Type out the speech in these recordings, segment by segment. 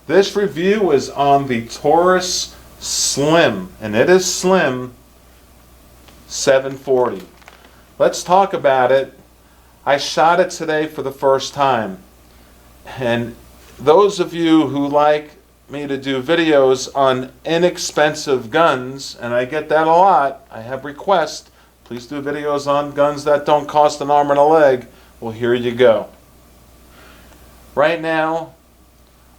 This review is on the Taurus Slim, and it is Slim 740. Let's talk about it. I shot it today for the first time, and those of you who like me to do videos on inexpensive guns, and I get that a lot, I have requests, please do videos on guns that don't cost an arm and a leg. Well, here you go. Right now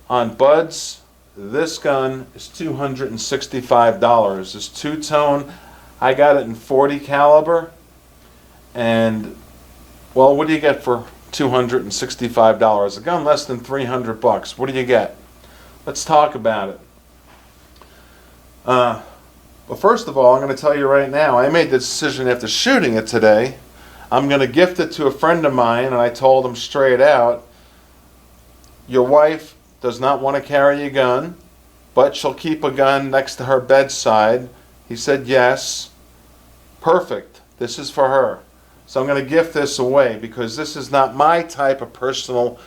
on Buds, this gun is $265. This two-tone, I got it in .40 caliber, and well, what do you get for $265? A gun less than $300. What do you get? Let's talk about it. Well, first of all, I'm going to tell you right now, I made the decision after shooting it today. I'm going to gift it to a friend of mine, and I told him straight out, your wife does not want to carry a gun, but she'll keep a gun next to her bedside. He said yes. Perfect. This is for her. So I'm going to gift this away because this is not my type of personal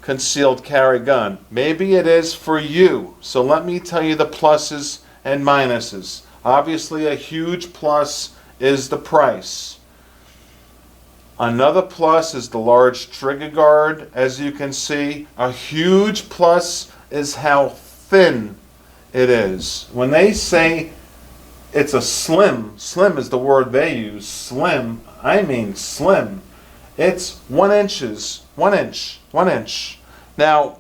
concealed carry gun. Maybe it is for you. So let me tell you the pluses and minuses. Obviously, a huge plus is the price. Another plus is the large trigger guard, as you can see. A huge plus is how thin it is. When they say it's a slim is the word they use, slim, I mean slim. It's 1 inch. Now,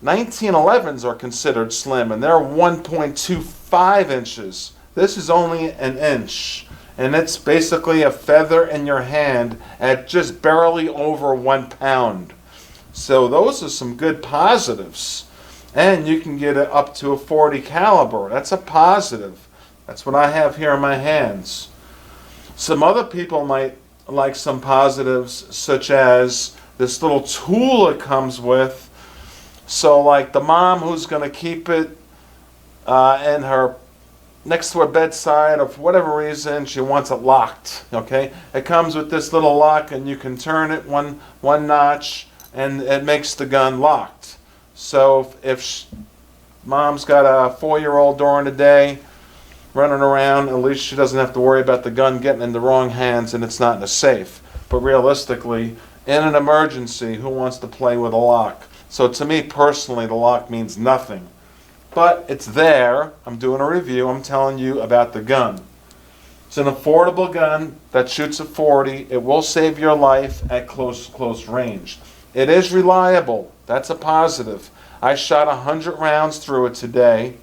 1911s are considered slim, and they're 1.25 inches. This is only an inch, and it's basically a feather in your hand at just barely over 1 pound. So those are some good positives. And you can get it up to a .40 caliber. That's a positive. That's what I have here in my hands. Some other people might like some positives, such as this little tool it comes with. So like the mom who's going to keep it in her next to her bedside, or for whatever reason she wants it locked. Okay, it comes with this little lock, and you can turn it one notch, and it makes the gun locked. So if mom's got a 4-year-old during the day running around, at least she doesn't have to worry about the gun getting in the wrong hands and it's not in a safe. But realistically, in an emergency, who wants to play with a lock? So to me personally, the lock means nothing. But it's there. I'm doing a review. I'm telling you about the gun. It's an affordable gun that shoots at .40. It will save your life at close range. It is reliable. That's a positive. I shot 100 rounds through it today,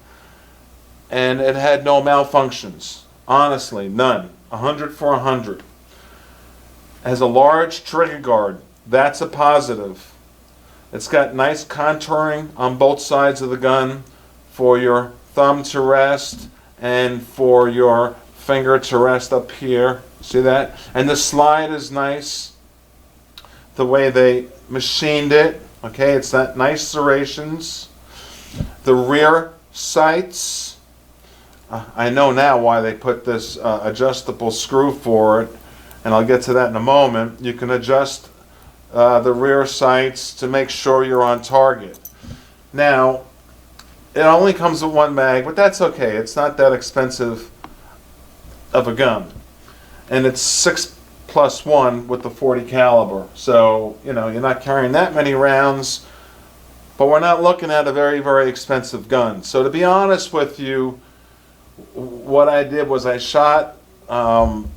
and it had no malfunctions. Honestly, none. 100 for 100. It has a large trigger guard. That's a positive. It's got nice contouring on both sides of the gun for your thumb to rest and for your finger to rest up here. See that? And the slide is nice. The way they machined it. Okay, it's that nice serrations. The rear sights. I know now why they put this adjustable screw for it, and I'll get to that in a moment. You can adjust the rear sights to make sure you're on target. Now, it only comes with 1 mag, but that's okay. It's not that expensive of a gun. And it's 6+1 with the .40 caliber. So, you know, you're not carrying that many rounds, but we're not looking at a very, very expensive gun. So to be honest with you, what I did was I shot an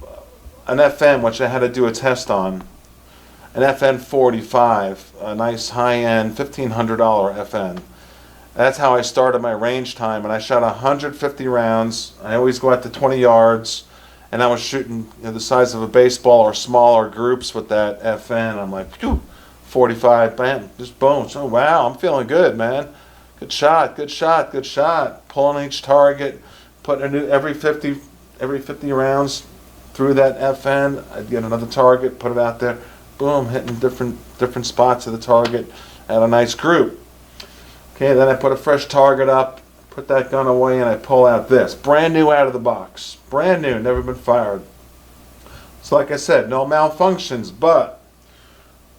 FN, which I had to do a test on, an FN 45, a nice high-end $1,500 FN. That's how I started my range time, and I shot 150 rounds. I always go out to 20 yards, and I was shooting the size of a baseball or smaller groups with that FN. I'm like, phew, 45, bam, just boom. So wow, I'm feeling good, man. Good shot, good shot, good shot. Pulling each target, putting a new every 50 rounds through that FN. I'd get another target, put it out there, boom, hitting different spots of the target at a nice group. Okay, then I put a fresh target up, put that gun away, and I pull out this. Brand new out of the box. Brand new, never been fired. So like I said, no malfunctions, but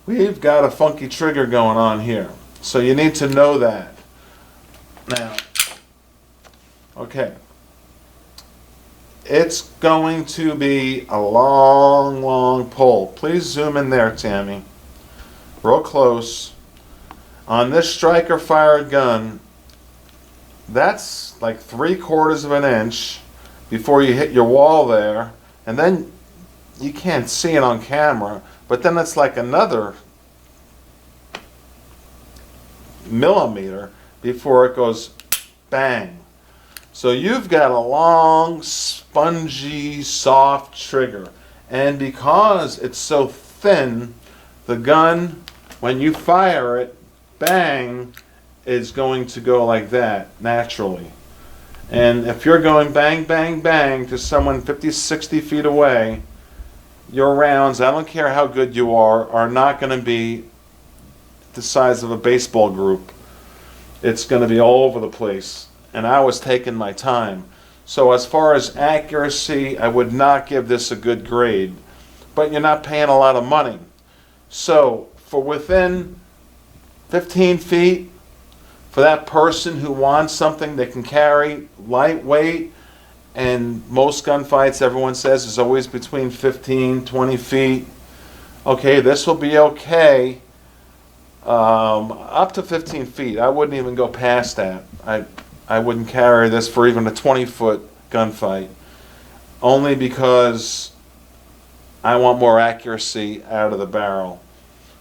we've got a funky trigger going on here. So you need to know that. Now, okay. It's going to be a long, long pull. Please zoom in there, Tammy. Real close. On this striker fired gun, that's like 3/4 of an inch before you hit your wall there, and then you can't see it on camera, but then it's like another millimeter before it goes bang. So you've got a long, spongy, soft trigger, and because it's so thin, the gun, when you fire it, bang, is going to go like that naturally. And if you're going bang, bang, bang to someone 50, 60 feet away, your rounds, I don't care how good you are not going to be the size of a baseball group. It's going to be all over the place. And I was taking my time. So as far as accuracy, I would not give this a good grade. But you're not paying a lot of money. So for within 15 feet, for that person who wants something they can carry, lightweight, and most gunfights, everyone says, is always between 15, 20 feet. Okay, this will be okay. Up to 15 feet. I wouldn't even go past that. I wouldn't carry this for even a 20-foot gunfight, only because I want more accuracy out of the barrel.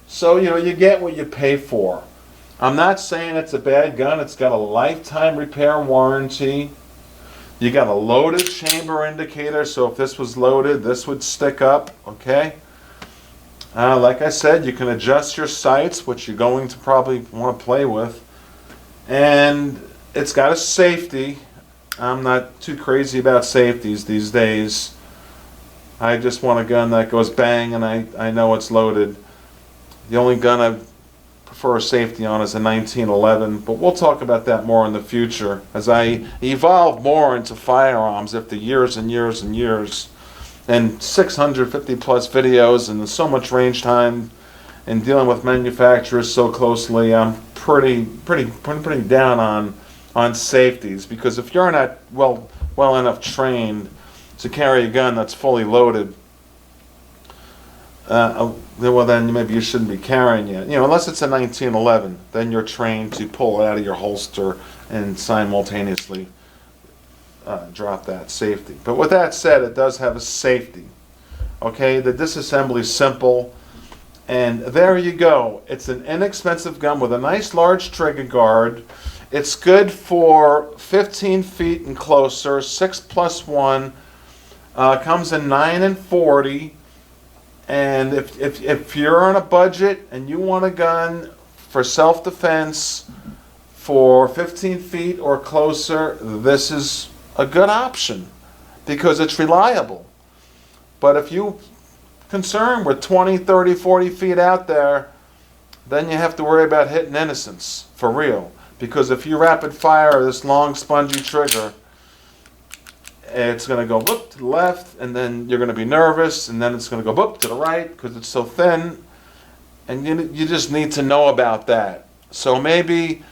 So, you get what you pay for. I'm not saying it's a bad gun. It's got a lifetime repair warranty. You got a loaded chamber indicator, so if this was loaded, this would stick up, okay? Like I said, you can adjust your sights, which you're going to probably want to play with. And it's got a safety. I'm not too crazy about safeties these days. I just want a gun that goes bang and I know it's loaded. The only gun I prefer a safety on is a 1911, but we'll talk about that more in the future as I evolve more into firearms after years and years and years and 650 plus videos and so much range time and dealing with manufacturers so closely. I'm pretty down on safeties, because if you're not well enough trained to carry a gun that's fully loaded, well then maybe you shouldn't be carrying it. Unless it's a 1911, then you're trained to pull it out of your holster and simultaneously drop that safety. But with that said, it does have a safety. Okay, the Disassembly Simple, and there you go. It's an inexpensive gun with a nice large trigger guard. It's good for 15 feet and closer, 6+1. Comes in 9 and 40. And if you're on a budget and you want a gun for self-defense for 15 feet or closer, this is a good option because it's reliable. But if you're concerned with 20, 30, 40 feet out there, then you have to worry about hitting innocents for real. Because if you rapid fire this long spongy trigger, it's going to go whoop to the left, and then you're going to be nervous, and then it's going to go whoop to the right because it's so thin, and you just need to know about that. So maybe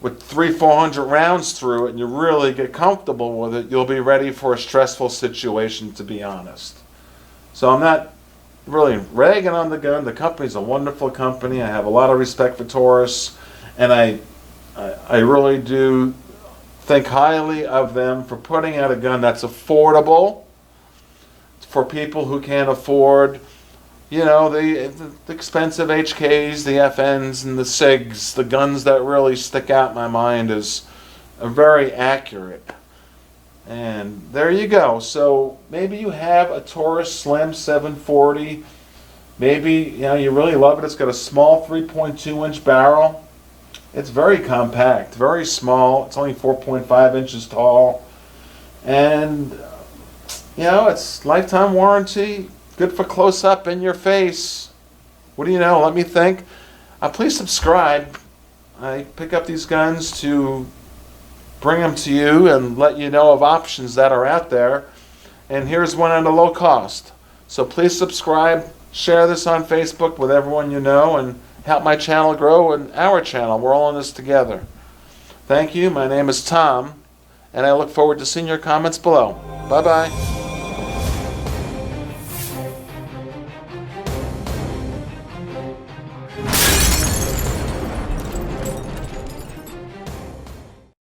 with 300-400 rounds through it and you really get comfortable with it, you'll be ready for a stressful situation, to be honest. So I'm not really ragging on the gun. The company's a wonderful company. I have a lot of respect for Taurus, and I really do think highly of them for putting out a gun that's affordable for people who can't afford, the expensive HKs, the FNs, and the SIGs, the guns that really stick out in my mind as very accurate. And there you go. So maybe you have a Taurus Slim 740. Maybe you really love it. It's got a small 3.2-inch barrel. It's very compact, very small. It's only 4.5 inches tall. And, it's lifetime warranty. Good for close-up in your face. What do you know? Let me think. Please subscribe. I pick up these guns to bring them to you and let you know of options that are out there. And here's one at a low cost. So please subscribe. Share this on Facebook with everyone you know and help my channel grow and our channel. We're all in this together. Thank you. My name is Tom, and I look forward to seeing your comments below. Bye-bye.